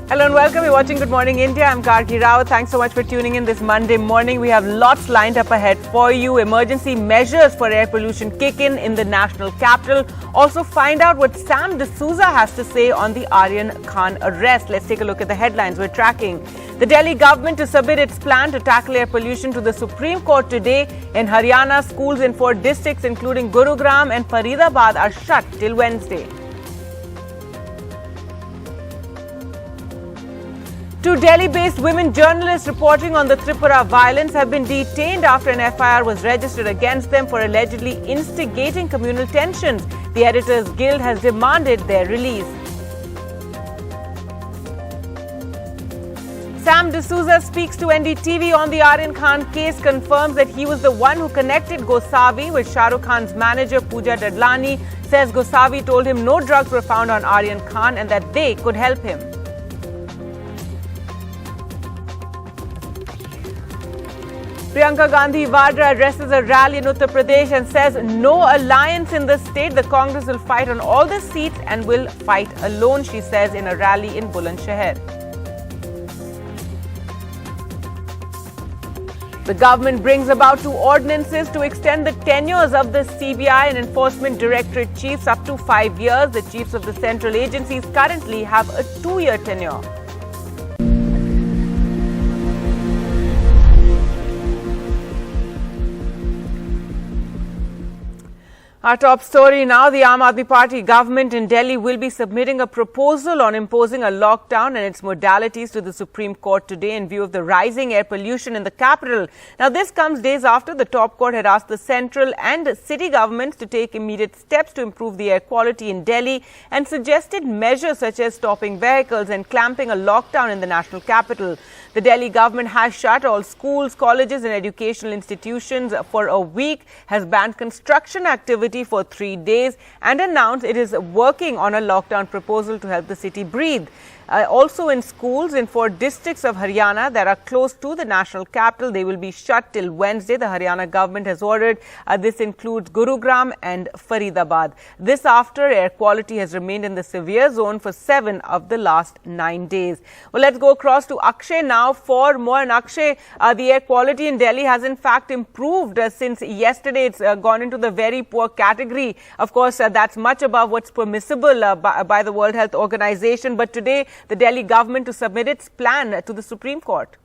Hello and welcome. You're watching Good Morning India. I'm Karki Rao. Thanks so much for tuning in this Monday morning. We have lots lined up ahead for you. Emergency measures for air pollution kick in the national capital. Also find out what Sam D'Souza has to say on the Aryan Khan arrest. Let's take a look at the headlines we're tracking. The Delhi government to submit its plan to tackle air pollution to the Supreme Court today. In Haryana, schools in 4 districts including Gurugram and Faridabad are shut till Wednesday. 2 Delhi-based women journalists reporting on the Tripura violence have been detained after an FIR was registered against them for allegedly instigating communal tensions. The Editors Guild has demanded their release. Sam D'Souza speaks to NDTV on the Aryan Khan case, confirms that he was the one who connected Gosavi with Shah Rukh Khan's manager Pooja Dadlani, says Gosavi told him no drugs were found on Aryan Khan and that they could help him. Priyanka Gandhi Vadra addresses a rally in Uttar Pradesh and says no alliance in the state. The Congress will fight on all the seats and will fight alone, she says in a rally in Bulandshahr. The government brings about 2 ordinances to extend the tenures of the CBI and Enforcement Directorate chiefs up to 5 years. The chiefs of the central agencies currently have a 2-year tenure. Our top story now, the Aam Aadmi Party government in Delhi will be submitting a proposal on imposing a lockdown and its modalities to the Supreme Court today in view of the rising air pollution in the capital. Now, this comes days after the top court had asked the central and city governments to take immediate steps to improve the air quality in Delhi and suggested measures such as stopping vehicles and clamping a lockdown in the national capital. The Delhi government has shut all schools, colleges and educational institutions for a week, has banned construction activity for 3 days and announced it is working on a lockdown proposal to help the city breathe. Also in schools in 4 districts of Haryana that are close to the national capital, they will be shut till Wednesday. The Haryana government has ordered. This includes Gurugram and Faridabad. This after air quality has remained in the severe zone for 7 of the last 9 days. Well, let's go across to Akshay now for more. And Akshay, the air quality in Delhi has in fact improved since yesterday. It's gone into the very poor category. Of course, that's much above what's permissible by the World Health Organization. But today, the Delhi government to submit its plan to the Supreme Court.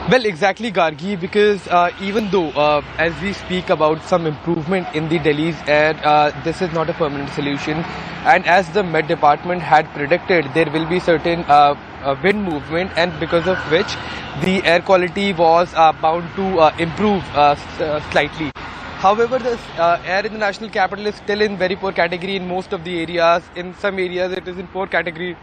Well, exactly, Gargi, because even though as we speak about some improvement in the Delhi's air, this is not a permanent solution. And as the Met Department had predicted, there will be certain wind movement, and because of which the air quality was bound to improve slightly. However, the air in the national capital is still in very poor category in most of the areas. In some areas, it is in poor category.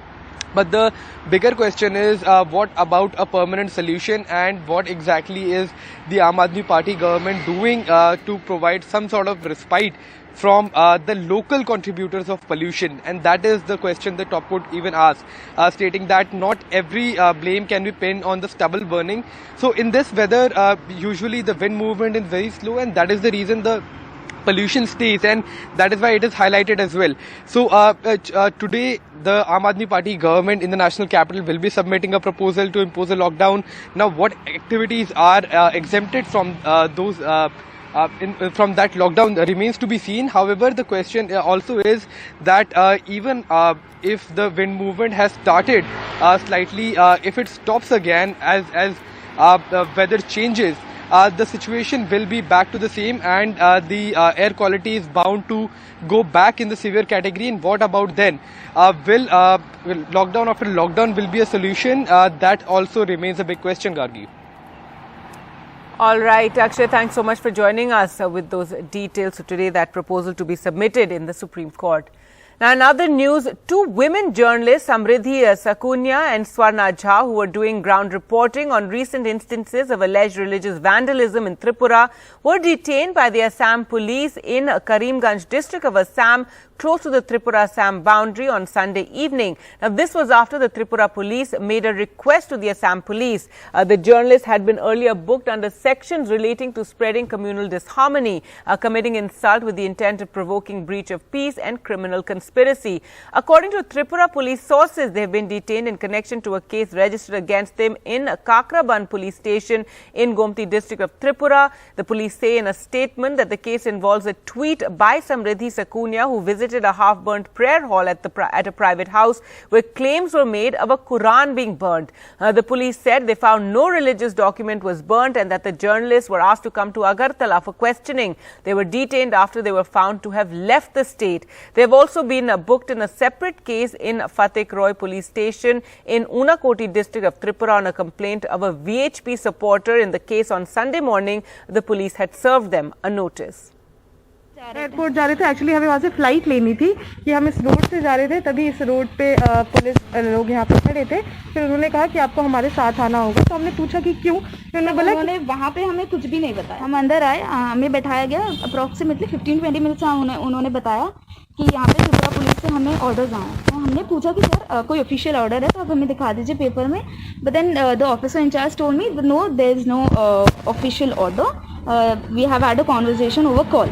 But the bigger question is, what about a permanent solution, and what exactly is the Aam Aadmi Party government doing to provide some sort of respite from the local contributors of pollution? And that is the question the top court even asked, stating that not every blame can be pinned on the stubble burning. So in this weather, usually the wind movement is very slow, and that is the reason the pollution stays, and that is why it is highlighted as well. So today the Aam Aadmi Party government in the national capital will be submitting a proposal to impose a lockdown. Now, what activities are exempted from those from that lockdown remains to be seen. However, the question also is that even if the wind movement has started slightly, if it stops again as the weather changes, the situation will be back to the same, and the air quality is bound to go back in the severe category. And what about then? Will lockdown after lockdown will be a solution? That also remains a big question, Gargi. All right, Akshay, thanks so much for joining us with those details. So today, that proposal to be submitted in the Supreme Court. Now, in other news, 2 women journalists, Samriddhi Sakunya and Swarna Jha, who were doing ground reporting on recent instances of alleged religious vandalism in Tripura, were detained by the Assam police in Karimganj district of Assam, close to the Tripura-Assam boundary on Sunday evening. Now, this was after the Tripura police made a request to the Assam police. The journalists had been earlier booked under sections relating to spreading communal disharmony, committing insult with the intent of provoking breach of peace and criminal conspiracy. conspiracy. According to Tripura police sources, they have been detained in connection to a case registered against them in Kakraban police station in Gomti district of Tripura. The police say in a statement that the case involves a tweet by Samriddhi Sakunya, who visited a half-burnt prayer hall at a private house where claims were made of a Quran being burnt. The police said they found no religious document was burnt and that the journalists were asked to come to Agartala for questioning. They were detained after they were found to have left the state. They have also been booked in a separate case in Fateh Roy police station in Unakoti district of Tripura on a complaint of a VHP supporter. In the case on Sunday morning, the police had served them a notice. Airport जा रहे थे, actually हमें वहाँ से flight लेनी थी कि हम इस रोड से जा रहे थे, तभी इस रोड पे पुलिस लोग यहाँ पे खड़े थे। फिर उन्होंने कहा कि आपको हमारे साथ आना होगा, तो हमने पूछा कि क्यों, फिर उन्होंने बोला उन्होंने वहाँ पे हमें कुछ भी नहीं बताया। हम अंदर आए, हमें बैठाया गया, अप्रॉक्सीमेटली 15-20 मिनट्स उन्होंने बताया कि यहाँ पे त्रिपुरा पुलिस से हमें ऑर्डर्स आए। तो हमने पूछा कि सर कोई ऑफिशियल ऑर्डर है तो आप हमें दिखा दीजिए पेपर में। But then the officer in charge told me no, there is no official order, we have had a conversation over call.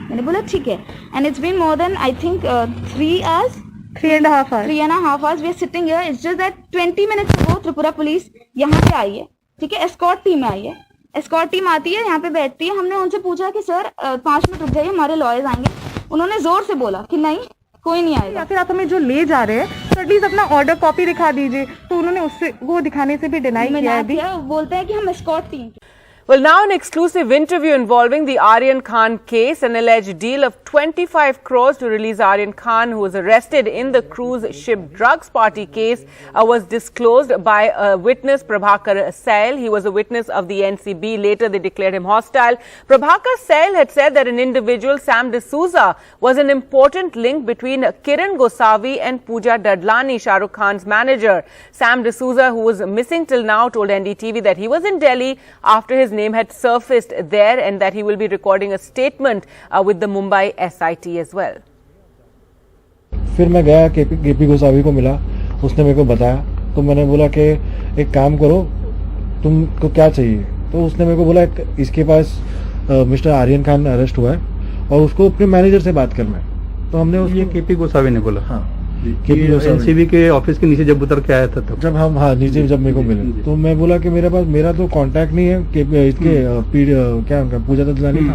मैंने बोला ठीक है। And it's been more than I think 3.5 hours we are sitting here. It's just that 20 minutes ago Tripura police यहाँ पे आई है, ठीक है, escort team आई है। एस्कॉर्ट टीम आती है, यहाँ पे बैठती है। हमने उनसे पूछा कि सर 5 मिनट रुक जाइए, हमारे लॉयर्स आएंगे। उन्होंने जोर से बोला कि नहीं, कोई नहीं आएगा। या फिर आप हमें जो ले जा रहे हैं तो एटलीस्ट अपना ऑर्डर कॉपी दिखा दीजिए। तो उन्होंने उससे वो दिखाने से भी डिनाई किया है। अभी बोलते हैं कि हम escort team. Well, now an exclusive interview involving the Aryan Khan case. An alleged deal of 25 crores to release Aryan Khan, who was arrested in the cruise ship drugs party case, was disclosed by a witness, Prabhakar Sail. He was a witness of the NCB. Later, they declared him hostile. Prabhakar Sail had said that an individual, Sam D'Souza, was an important link between Kiran Gosavi and Pooja Dadlani, Shah Rukh Khan's manager. Sam D'Souza, who was missing till now, told NDTV that he was in Delhi after his name had surfaced there and that he will be recording a statement with the Mumbai SIT as well. फिर मैं गया KP Gosavi को मिला, उसने मेरे को बताया। तो मैंने बोला कि एक काम करो, तुमको क्या चाहिए? तो उसने मेरे को बोला इसके पास मिस्टर आर्यन खान अरेस्ट हुआ है और उसको अपने मैनेजर से बात करना है। तो हमने ये केपी गोसावी ने बोला। हाँ, एनसीबी के ऑफिस के नीचे जब उतर के आया था तब जब हम नीचे जब मेरे को मिले तो मैं बोला कि मेरा तो कांटेक्ट नहीं है कि इसके क्या उनका पूजा ददलानी था,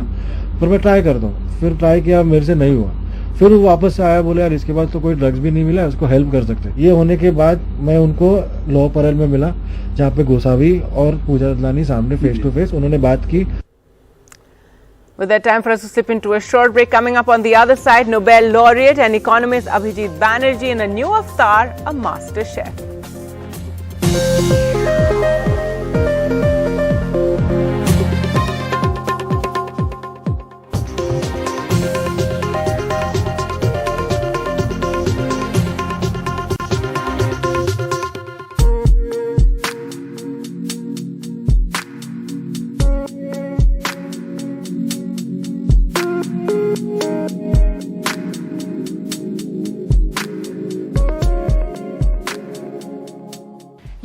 पर मैं ट्राई करता हूँ। फिर ट्राई किया, मेरे से नहीं हुआ। फिर वो वापस से आया, बोले यार इसके बाद तो कोई ड्रग्स भी नहीं मिला, उसको हेल्प कर सकते। ये होने के बाद मैं उनको लॉ पैरेल में मिला, जहाँ पे गोसावी और पूजा ददलानी सामने फेस टू फेस उन्होंने बात की। With that, time for us to slip into a short break. Coming up on the other side, Nobel laureate and economist Abhijit Banerjee in a new avatar, a master chef.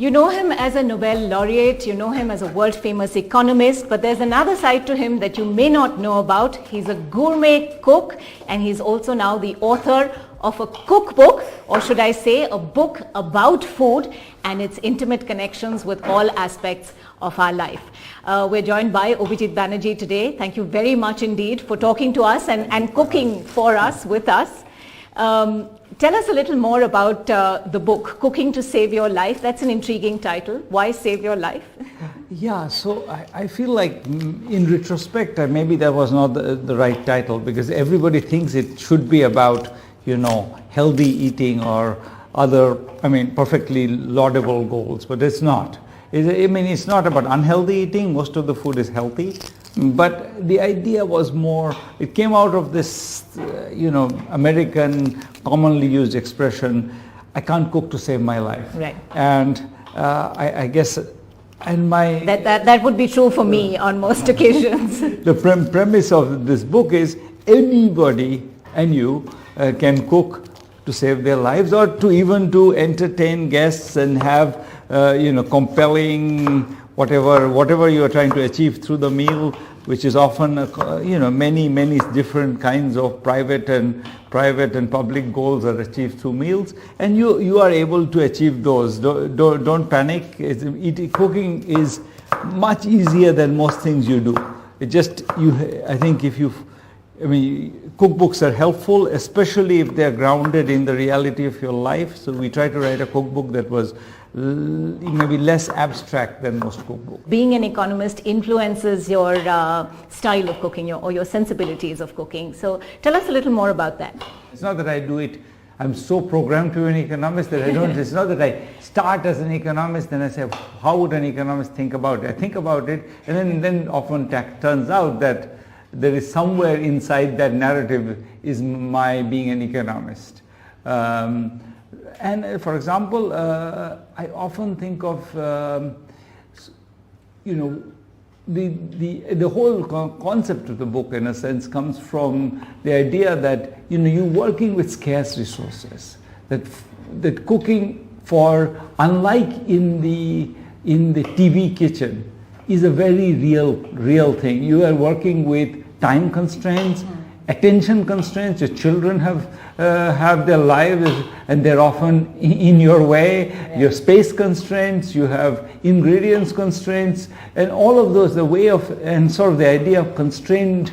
You know him as a Nobel laureate, you know him as a world-famous economist, but there's another side to him that you may not know about. He's a gourmet cook and he's also now the author of a cookbook, or should I say a book about food and its intimate connections with all aspects of our life. We're joined by Abhijit Banerjee today. Thank you very much indeed for talking to us and cooking for us, with us. Tell us a little more about the book, Cooking to Save Your Life. That's an intriguing title. Why save your life? Yeah, so I feel like in retrospect, maybe that was not the right title, because everybody thinks it should be about, you know, healthy eating or other, perfectly laudable goals, but it's not. It's not about unhealthy eating. Most of the food is healthy. But the idea was more, it came out of this, American commonly used expression, I can't cook to save my life. Right. And I guess, and my... That would be true for me on most occasions. The premise of this book is anybody and you can cook to save their lives, or to even to entertain guests and have, compelling whatever you are trying to achieve through the meal, which is often many different kinds of private and public goals are achieved through meals, and you are able to achieve those. Don't panic. Cooking is much easier than most things you do. I think cookbooks are helpful, especially if they are grounded in the reality of your life. So we try to write a cookbook that was maybe less abstract than most cookbooks. Being an economist influences your style of cooking or your sensibilities of cooking. So tell us a little more about that. It's not that I do it, I'm so programmed to be an economist that I don't, it's not that I start as an economist and I say, how would an economist think about it? I think about it, and then often turns out that there is somewhere inside that narrative is my being an economist. And for example, I often think of, the whole concept of the book, in a sense, comes from the idea that, you're working with scarce resources. That cooking, unlike in the TV kitchen, is a very real thing. You are working with time constraints, attention constraints. Your children have their lives and they're often in your way. Your space constraints, you have ingredients constraints, and all of those, and sort of the idea of constrained,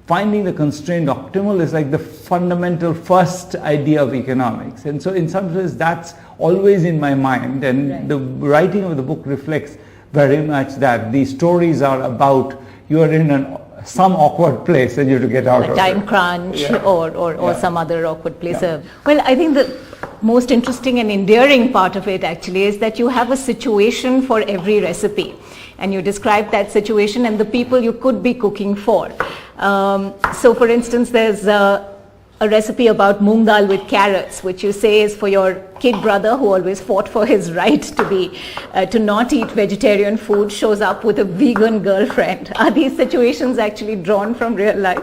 finding the constrained optimal is like the fundamental first idea of economics. And so in some ways that's always in my mind, and the writing of the book reflects very much that. These stories are about, you are in some awkward place and you have to get out of it. A time crunch or some other awkward place. Well, I think the most interesting and endearing part of it actually is that you have a situation for every recipe, and you describe that situation and the people you could be cooking for. So for instance, there's a recipe about moong dal with carrots, which you say is for your kid brother who always fought for his right to not eat vegetarian food, shows up with a vegan girlfriend. Are these situations actually drawn from real life?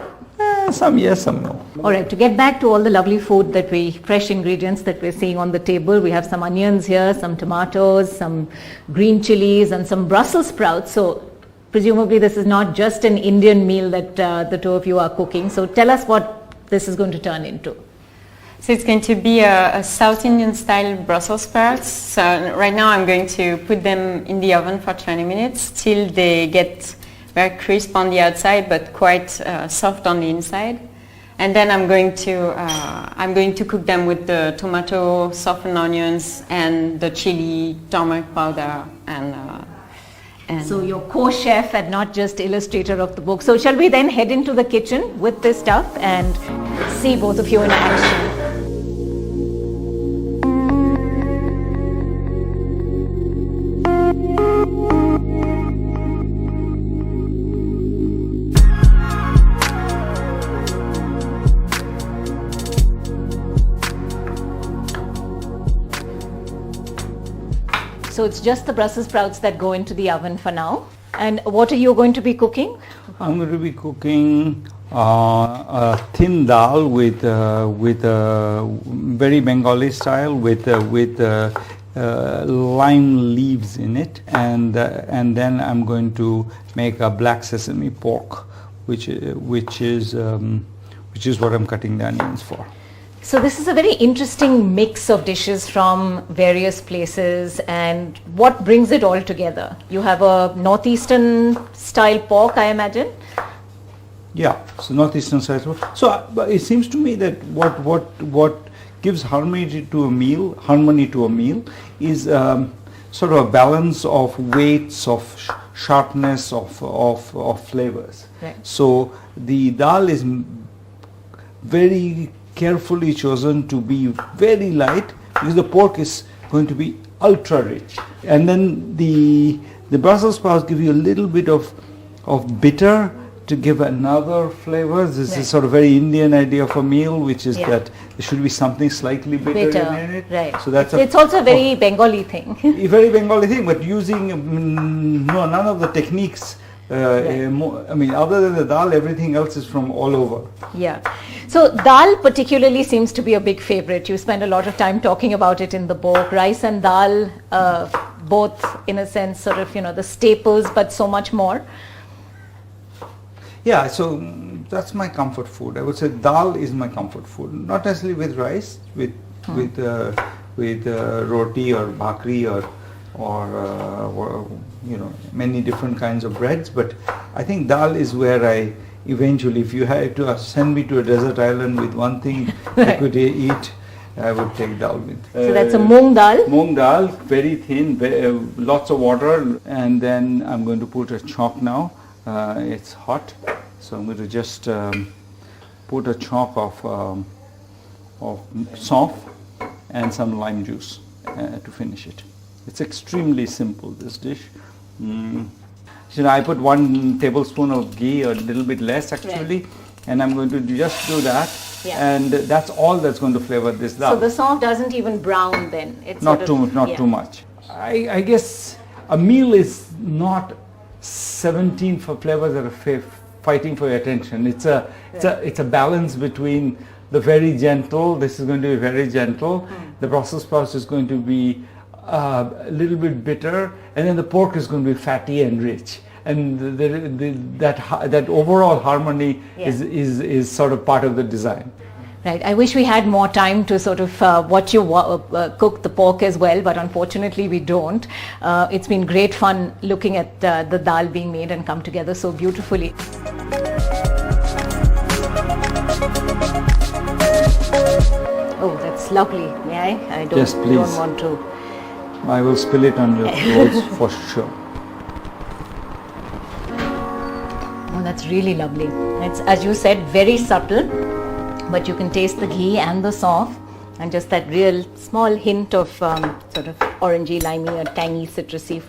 Some yes, some no. All right, to get back to all the lovely food fresh ingredients that we're seeing on the table, we have some onions here, some tomatoes, some green chilies, and some Brussels sprouts. So presumably this is not just an Indian meal that the two of you are cooking. So tell us what this is going to turn into. So it's going to be a South Indian style Brussels sprouts. So right now I'm going to put them in the oven for 20 minutes till they get very crisp on the outside but quite soft on the inside. And then I'm going to cook them with the tomato, softened onions, and the chili, turmeric powder, and so you're co-chef and not just illustrator of the book. So shall we then head into the kitchen with this stuff and see both of you in action? So it's just the Brussels sprouts that go into the oven for now. And what are you going to be cooking? I'm going to be cooking a thin dal with very Bengali style with lime leaves in it, and then I'm going to make a black sesame pork, which is what I'm cutting the onions for. So this is a very interesting mix of dishes from various places, and what brings it all together? You have a northeastern style pork, I imagine? Yeah, so northeastern style pork. So it seems to me that what gives harmony to a meal is sort of a balance of weights, of sharpness, of flavors. Right. So the dal is very carefully chosen to be very light because the pork is going to be ultra rich, and then the Brussels sprouts give you a little bit of bitter to give another flavor. This is sort of very Indian idea of a meal, which is that there should be something slightly bitter in it. Right. So that's it's also a very Bengali thing. A very Bengali thing, but using none of the techniques. I mean, other than the dal, everything else is from all over. Yeah. So dal particularly seems to be a big favorite. You spend a lot of time talking about it in the book. Rice and dal, both in a sense sort of, the staples, but so much more. Yeah, so that's my comfort food. I would say dal is my comfort food. Not necessarily with rice, with roti or bhakri or many different kinds of breads. But I think dal is where I eventually, if you had to send me to a desert island with one thing I could eat, I would take dal with. So that's a moong dal? Moong dal, very thin, lots of water, and then I'm going to put a chalk now. It's hot, so I'm going to just put a chalk of saunf and some lime juice to finish it. It's extremely simple, this dish. So I put 1 tablespoon of ghee, or a little bit less actually, and I'm going to just do that. Yeah. And that's all that's going to flavor this dal. So the saunf doesn't even brown then? It's not too much. I guess a meal is not 17 flavors that are fighting for your attention. It's a balance between the very gentle, this is going to be very gentle, the Brussels sprouts is going to be a little bit bitter, and then the pork is going to be fatty and rich. And that overall harmony is sort of part of the design. Right. I wish we had more time to sort of watch you cook the pork as well, but unfortunately we don't. It's been great fun looking at the dal being made and come together so beautifully. Oh, that's lovely. May I? I don't, yes, please. Don't want to. I will spill it on your clothes for sure. Oh, that's really lovely. It's, as you said, very subtle, but you can taste the ghee and the saunf and just that real small hint of sort of orangey, limey, or tangy, citrusy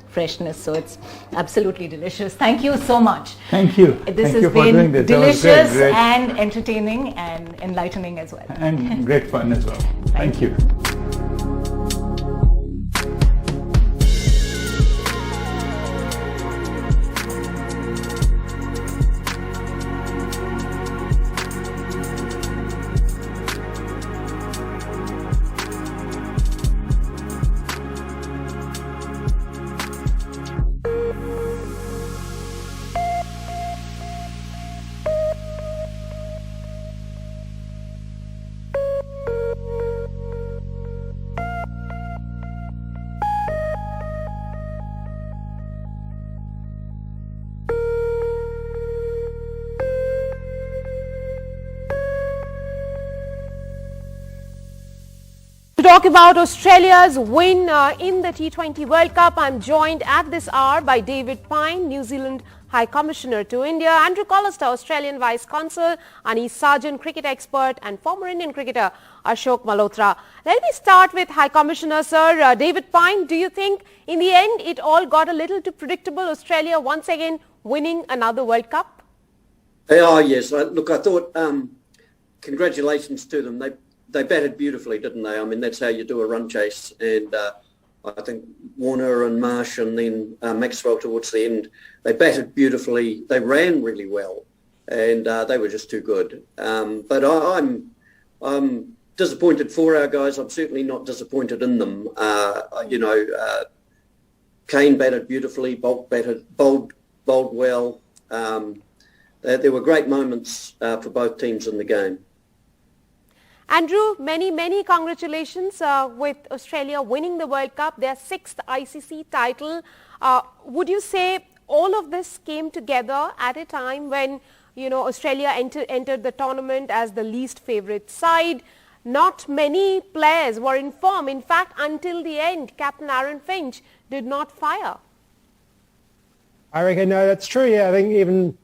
freshness. So it's absolutely delicious. Thank you so much. Thank you. This has been delicious and entertaining and enlightening as well. And great fun as well. Thank you. To talk about Australia's win in the T20 World Cup, I'm joined at this hour by David Pine, New Zealand High Commissioner to India, Andrew Collister, Australian Vice Consul, Anish Sargent, cricket expert, and former Indian cricketer Ashok Malhotra. Let me start with High Commissioner, sir. David Pine, do you think in the end it all got a little too predictable, Australia once again winning another World Cup? Oh, yes. Look, I thought congratulations to them. They batted beautifully, didn't they? I mean, that's how you do a run chase. And I think Warner and Marsh and then Maxwell towards the end, they batted beautifully. They ran really well, and they were just too good. But I'm disappointed for our guys. I'm certainly not disappointed in them. Kane batted beautifully. Bolt bowled well. There were great moments for both teams in the game. Andrew, many congratulations with Australia winning the World Cup, their 6th ICC title. Would you say all of this came together at a time when, Australia entered the tournament as the least favourite side? Not many players were in form. In fact, until the end, Captain Aaron Finch did not fire. I reckon, no, that's true. Yeah, I think even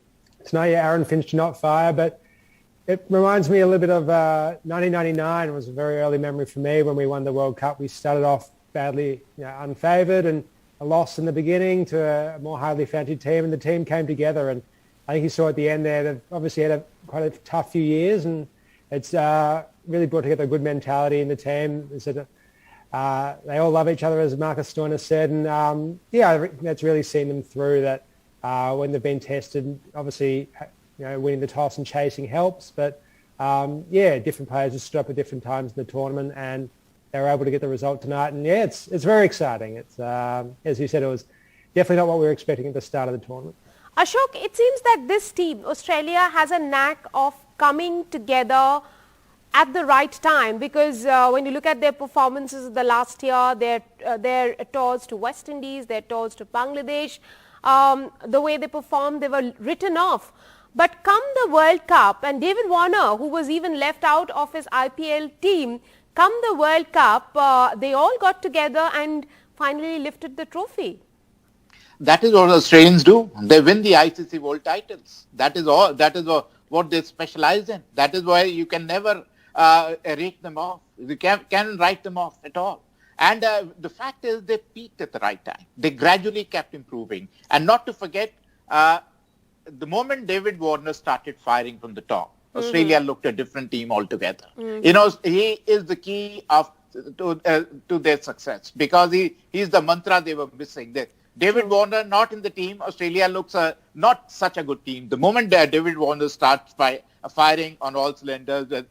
tonight, Aaron Finch did not fire, but it reminds me a little bit of 1999. It was a very early memory for me when we won the World Cup. We started off badly, unfavoured, and a loss in the beginning to a more highly fancied team, and the team came together. And I think you saw at the end there, they've obviously had quite a tough few years, and it's really brought together a good mentality in the team. They all love each other, as Marcus Stoinis said, and I think that's really seen them through that when they've been tested. Obviously, winning the toss and chasing helps, but different players just stood up at different times in the tournament, and they were able to get the result tonight. And it's very exciting. It's as you said, it was definitely not what we were expecting at the start of the tournament. Ashok, it seems that this team, Australia, has a knack of coming together at the right time, because when you look at their performances of the last year, their tours to West Indies, their tours to Bangladesh, the way they performed, they were written off. But come the World Cup, and David Warner, who was even left out of his IPL team, come the World Cup, they all got together and finally lifted the trophy. That is what Australians do. They win the ICC World titles. That is all. That is what they specialize in. That is why you can never rate them off. You can't write them off at all. And the fact is, they peaked at the right time. They gradually kept improving. And not to forget, the moment David Warner started firing from the top, Australia looked a different team altogether. You know, he is the key to their success, because he's the mantra they were missing. David Warner not in the team, Australia looks not such a good team. The moment David Warner starts firing on all cylinders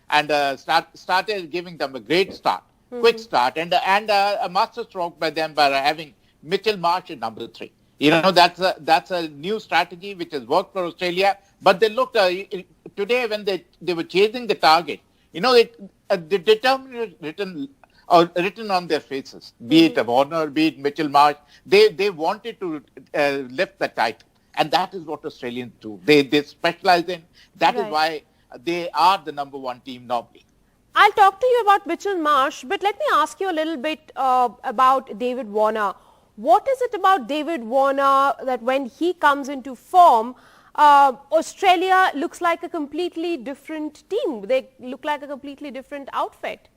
and started giving them a great start, quick start, and a master stroke by them by having Mitchell Marsh at number 3. You know, that's a new strategy which has worked for Australia. But they looked today when they were chasing the target. You know, the determination written on their faces, be it Warner, be it Mitchell Marsh, they wanted to lift the title, and that is what Australians do. They specialize in. That is why they are the number 1 team normally. I'll talk to you about Mitchell Marsh, but let me ask you a little bit about David Warner. What is it about David Warner that when he comes into form, Australia looks like a completely different team? They look like a completely different outfit.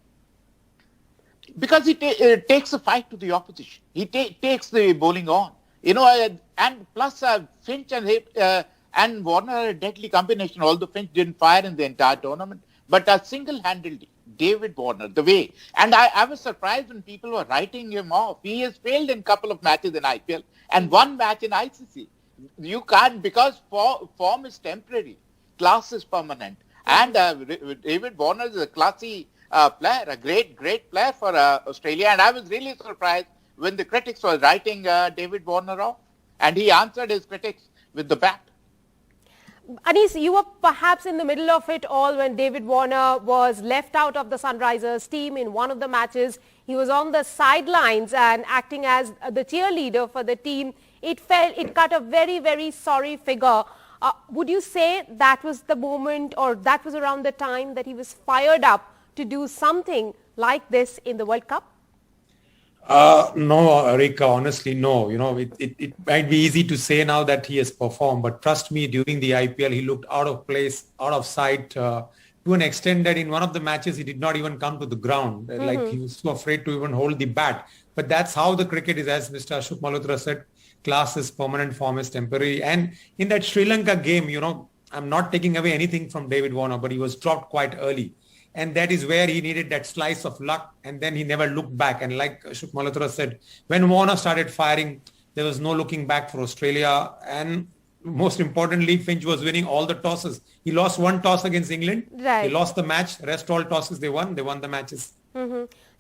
Because he takes a fight to the opposition. He takes the bowling on. You know, and plus Finch and Warner are a deadly combination, although Finch didn't fire in the entire tournament. But single-handedly, David Warner, the way. And I was surprised when people were writing him off. He has failed in a couple of matches in IPL and 1 match in ICC. You can't, because form is temporary. Class is permanent. And David Warner is a classy player, a great player for Australia. And I was really surprised when the critics were writing David Warner off. And he answered his critics with the bat. Anis, you were perhaps in the middle of it all when David Warner was left out of the Sunrisers team in one of the matches. He was on the sidelines and acting as the cheerleader for the team. It cut a very, very sorry figure. Would you say that was the moment, or that was around the time that he was fired up to do something like this in the World Cup? No, Rika, honestly, no. You know, it might be easy to say now that he has performed, but trust me, during the IPL, he looked out of place, out of sight, to an extent that in one of the matches, he did not even come to the ground. Like, he was so afraid to even hold the bat. But that's how the cricket is, as Mr. Ashok Malhotra said, class is permanent, form is temporary. And in that Sri Lanka game, you know, I'm not taking away anything from David Warner, but he was dropped quite early. And that is where he needed that slice of luck, and then he never looked back. And like Ashok Malhotra said, when Warner started firing, there was no looking back for Australia. And most importantly, Finch was winning all the tosses. He lost 1 toss against England. Right. He lost the match. Rest all tosses they won. They won the matches.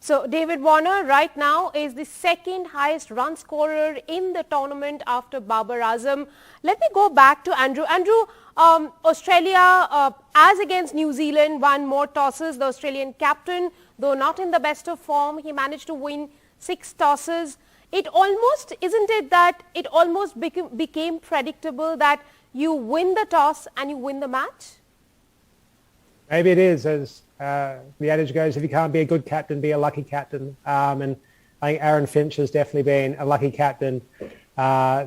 So David Warner right now is the 2nd highest run scorer in the tournament after Babar Azam. Let me go back to Andrew. Andrew, Australia, as against New Zealand, won more tosses. The Australian captain, though not in the best of form, he managed to win 6 tosses. It almost, isn't it that it almost became predictable that you win the toss and you win the match? Maybe it is, as the adage goes, if you can't be a good captain, be a lucky captain. And I think Aaron Finch has definitely been a lucky captain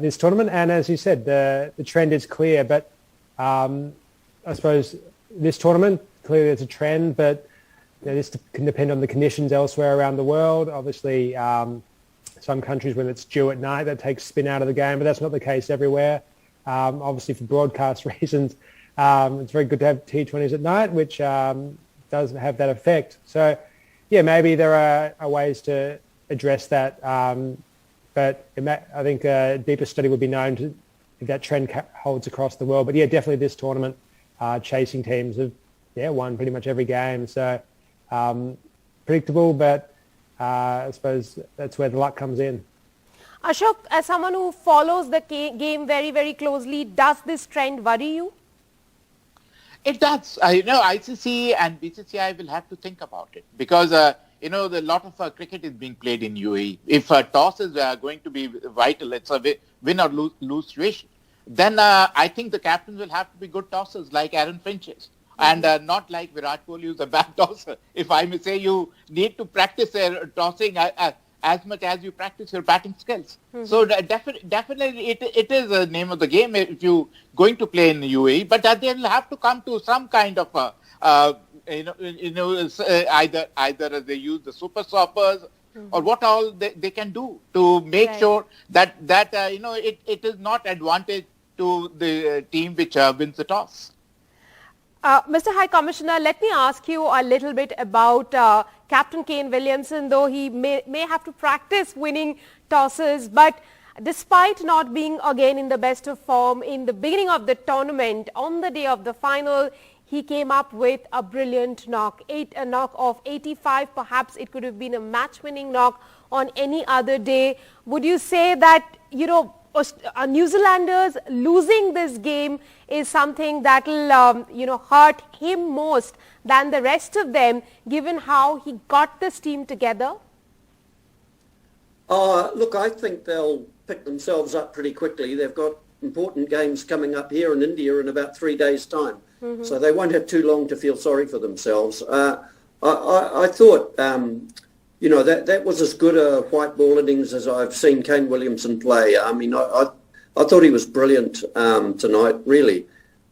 this tournament. And as you said, the trend is clear. But I suppose this tournament, clearly there's a trend, but you know, this can depend on the conditions elsewhere around the world. Obviously, some countries, when it's due at night, that takes spin out of the game, but that's not the case everywhere. Obviously, for broadcast reasons, it's very good to have T20s at night, which does have that effect. So, yeah, maybe there are ways to address that, but I think a deeper study would be known to if that trend holds across the world. But yeah, definitely this tournament, chasing teams have won pretty much every game. So predictable, but I suppose that's where the luck comes in. Ashok, as someone who follows the game very, very closely, does this trend worry you? It does. ICC and BCCI will have to think about it because, a lot of cricket is being played in UAE. If toss is going to be vital, it's a win or lose situation, then I think the captains will have to be good tossers like Aaron Finch is. And not like Virat Kohli, who's a bad tosser. If I may say, you need to practice tossing as much as you practice your batting skills. Mm-hmm. So definitely it is the name of the game if you're going to play in the UAE, but they'll have to come to some kind of either they use the super stoppers or what all they can do to make sure that it is not advantage to the team which wins the toss. Mr. High Commissioner, let me ask you a little bit about Captain Kane Williamson, though he may have to practice winning tosses, but despite not being again in the best of form in the beginning of the tournament, on the day of the final, he came up with a brilliant knock, a knock of 85. Perhaps it could have been a match-winning knock on any other day. Would you say that, New Zealanders losing this game is something that will, hurt him most than the rest of them, given how he got this team together? Look, I think they'll pick themselves up pretty quickly. They've got important games coming up here in India in about 3 days' time. Mm-hmm. So they won't have too long to feel sorry for themselves. I thought, that was as good a white ball innings as I've seen Kane Williamson play. I mean, I thought he was brilliant tonight, really.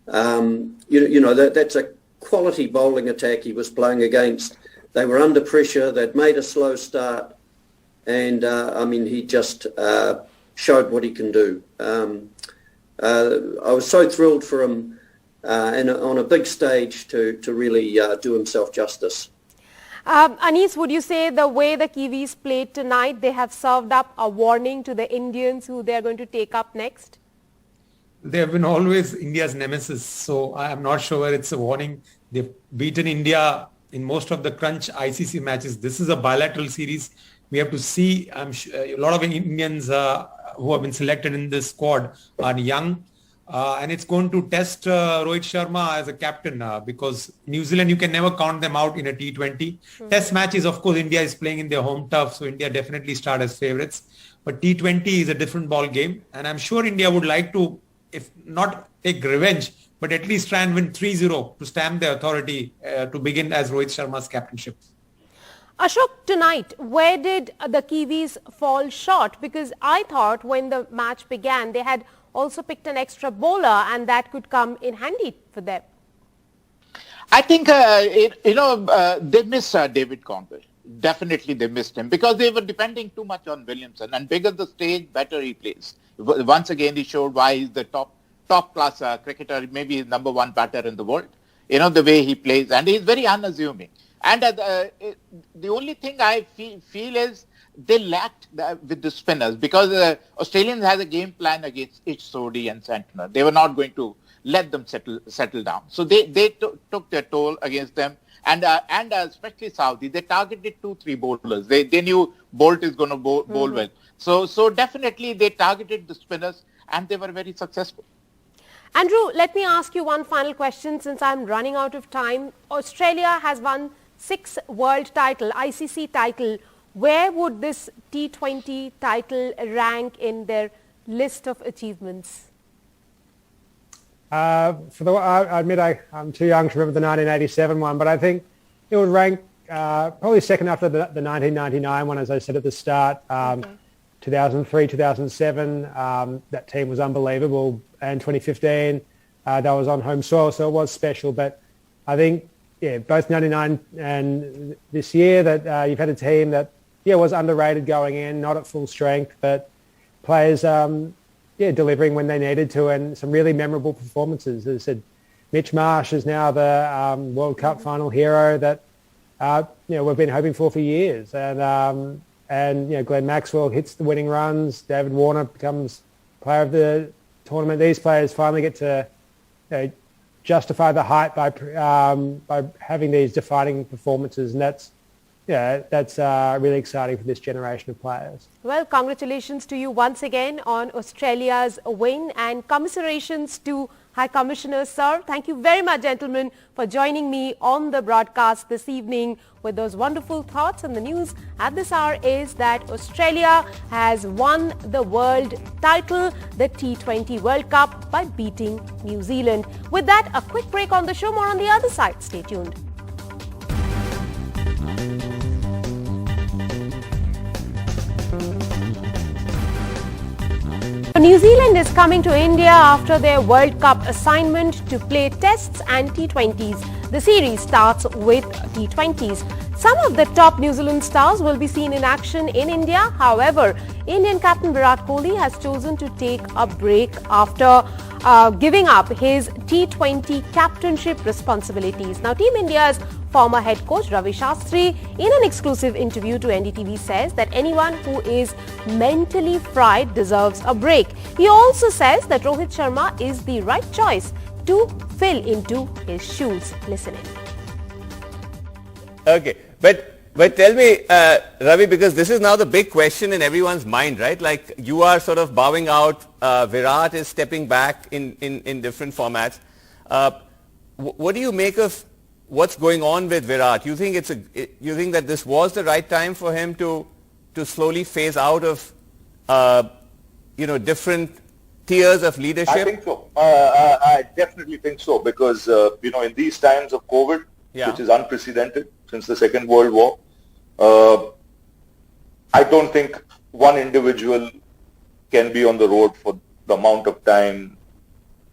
That's a quality bowling attack he was playing against. They were under pressure. They'd made a slow start. And, he just showed what he can do. I was so thrilled for him and on a big stage to really do himself justice. Anis, would you say the way the Kiwis played tonight, they have served up a warning to the Indians who they are going to take up next? They have been always India's nemesis, so I am not sure it's a warning. They've beaten India in most of the crunch ICC matches. This is a bilateral series. We have to see, I'm sure, a lot of Indians who have been selected in this squad are young. And it's going to test Rohit Sharma as a captain because New Zealand, you can never count them out in a T20. Mm-hmm. Test matches, of course, India is playing in their home turf, so India definitely start as favourites. But T20 is a different ball game. And I'm sure India would like to, if not take revenge, but at least try and win 3-0 to stamp their authority to begin as Rohit Sharma's captainship. Ashok, tonight, where did the Kiwis fall short? Because I thought when the match began, they had also picked an extra bowler and that could come in handy for them. I think, they missed David Conway. Definitely they missed him because they were depending too much on Williamson, and bigger the stage, better he plays. Once again, he showed why he's the top class cricketer, maybe he's number one batter in the world. The way he plays, and he's very unassuming. And the only thing I feel is they lacked with the spinners because Australians had a game plan against each Sodhi and Santner. They were not going to let them settle down. So they took their toll against them. And especially Saudi, they targeted 2-3 bowlers. They knew Bolt is going to bowl well. So definitely they targeted the spinners and they were very successful. Andrew, let me ask you one final question since I'm running out of time. Australia has won 6 world title, ICC title. Where would this T20 title rank in their list of achievements? I admit I'm too young to remember the 1987 one, but I think it would rank probably second after the 1999 one, as I said at the start. 2003, 2007, that team was unbelievable. And 2015, that was on home soil, so it was special. But I think, both 99 and this year that you've had a team that, was underrated going in, not at full strength, but players, delivering when they needed to, and some really memorable performances. As I said, Mitch Marsh is now the World Cup final hero that, we've been hoping for years. And Glenn Maxwell hits the winning runs. David Warner becomes player of the tournament. These players finally get to justify the hype by having these defining performances, and that's that's really exciting for this generation of players. Well, congratulations to you once again on Australia's win, and commiserations to High Commissioner, sir. Thank you very much, gentlemen, for joining me on the broadcast this evening with those wonderful thoughts. And the news at this hour is that Australia has won the world title, the T20 World Cup, by beating New Zealand. With that, a quick break on the show. More on the other side. Stay tuned. New Zealand is coming to India after their World Cup assignment to play tests and T20s. The series starts with T20s. Some of the top New Zealand stars will be seen in action in India. However, Indian captain Virat Kohli has chosen to take a break after giving up his T20 captainship responsibilities. Now, Team India's former head coach Ravi Shastri, in an exclusive interview to NDTV, says that anyone who is mentally fried deserves a break. He also says that Rohit Sharma is the right choice to fill into his shoes. Listen in. Okay, but tell me, Ravi, because this is now the big question in everyone's mind, right? Like, you are sort of bowing out, Virat is stepping back in different formats. What do you make of what's going on with Virat? You think you think that this was the right time for him to slowly phase out of different tiers of leadership? I think so. I definitely think so, because in these times of COVID, which is unprecedented since the Second World War, I don't think one individual can be on the road for the amount of time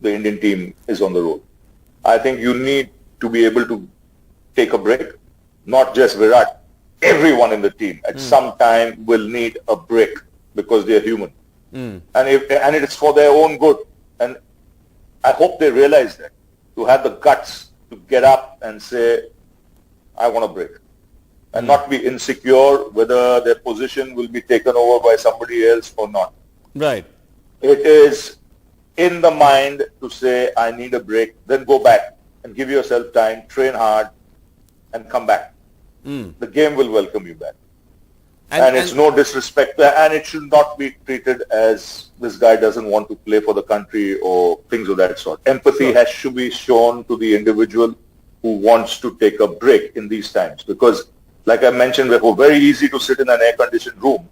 the Indian team is on the road. I think you need to be able to take a break. Not just Virat, everyone in the team at some time will need a break, because they are human. And it's for their own good. And I hope they realize that, to have the guts to get up and say, I want a break, and not be insecure whether their position will be taken over by somebody else or not. Right. It is in the mind to say, I need a break, then go back and give yourself time, train hard, and come back. The game will welcome you back. And it's no disrespect, and it should not be treated as this guy doesn't want to play for the country or things of that sort. Empathy has to be shown to the individual who wants to take a break in these times, because, like I mentioned before, very easy to sit in an air-conditioned room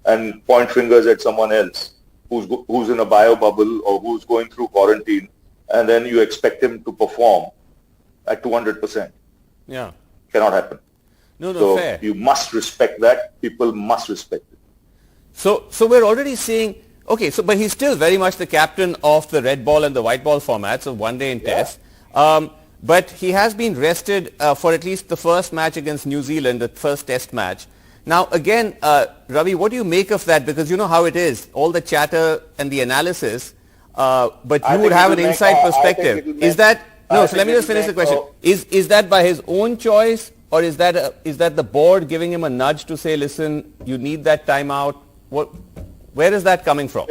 and point fingers at someone else who's in a bio bubble or who's going through quarantine, and then you expect him to perform at 200%. Yeah. Cannot happen. No, fair. You must respect that. People must respect it. So we're already seeing, okay, but he's still very much the captain of the red ball and the white ball formats of one day in test. But he has been rested for at least the first match against New Zealand, the first test match. Now, again, Ravi, what do you make of that? Because you know how it is, all the chatter and the analysis, but you would have an inside perspective. Is that, no, so let me just finish the question. Is that by his own choice, or is that the board giving him a nudge to say, listen, you need that timeout? Where is that coming from?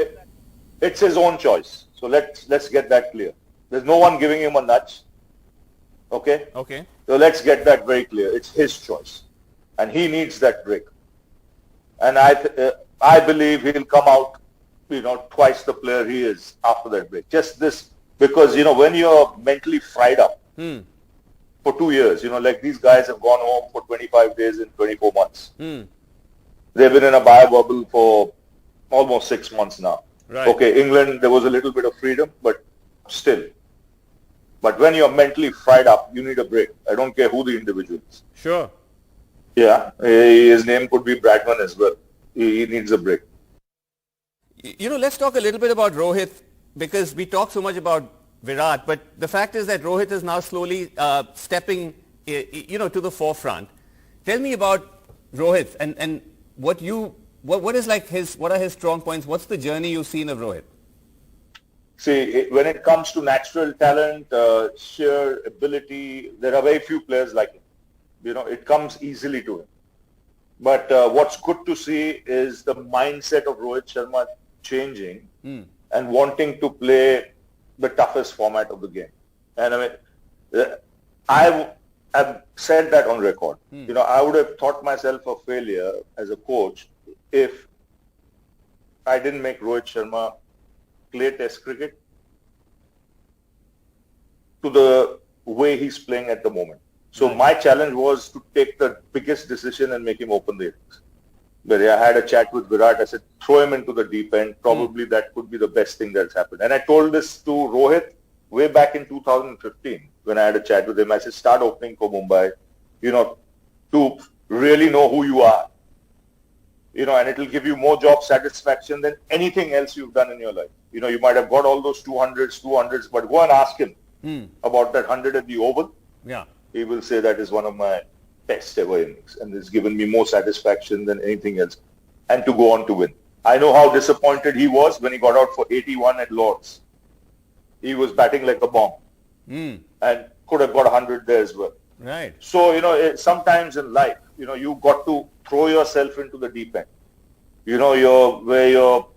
It's his own choice. So let's get that clear. There's no one giving him a nudge. Okay? Okay. So let's get that very clear. It's his choice. And he needs that break. And I believe he'll come out, twice the player he is after that break. Just this, because, when you're mentally fried up for 2 years, like these guys have gone home for 25 days in 24 months. They've been in a bio bubble for almost 6 months now. Right. Okay, England, there was a little bit of freedom, but still. But when you're mentally fried up, you need a break. I don't care who the individual is. Sure. Yeah, his name could be Bradman as well. He needs a break. Let's talk a little bit about Rohit, because we talk so much about Virat, but the fact is that Rohit is now slowly stepping, to the forefront. Tell me about Rohit and what are his strong points? What's the journey you've seen of Rohit? See, when it comes to natural talent, sheer ability, there are very few players like him. It comes easily to him. But what's good to see is the mindset of Rohit Sharma changing and wanting to play the toughest format of the game. And I've said that on record. You know, I would have thought myself a failure as a coach if I didn't make Rohit Sharma play Test cricket to the way he's playing at the moment. So my challenge was to take the biggest decision and make him open the innings. But I had a chat with Virat. I said, throw him into the deep end. Probably that could be the best thing that's happened. And I told this to Rohit way back in 2015 when I had a chat with him. I said, start opening for Mumbai, you know, to really know who you are. You know, and it'll give you more job satisfaction than anything else you've done in your life. You know, you might have got all those 200s, but go and ask him about that 100 at the Oval. Yeah. He will say that is one of my best ever innings and it's given me more satisfaction than anything else. And to go on to win. I know how disappointed he was when he got out for 81 at Lord's. He was batting like a bomb and could have got 100 there as well. Right. So, you know, sometimes in life, you know, you got to throw yourself into the deep end. You know, where you're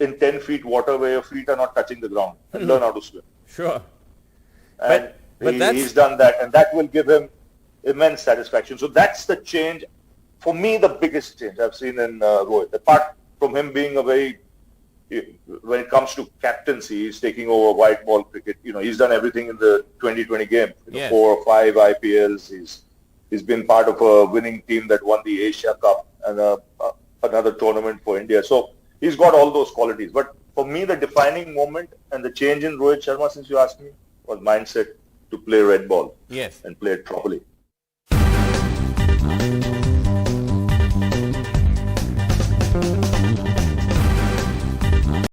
in 10 feet water where your feet are not touching the ground and learn how to swim. Sure. And but he's done that and that will give him immense satisfaction. So that's the change, for me, the biggest change I've seen in Rohit. Apart from him being a very, when it comes to captaincy, he's taking over white ball cricket. You know, he's done everything in the 2020 game. You know, 4 or 5 IPLs. He's been part of a winning team that won the Asia Cup and another tournament for India. So he's got all those qualities. But for me, the defining moment and the change in Rohit Sharma, since you asked me, was mindset to play red ball. Yes. And play it properly.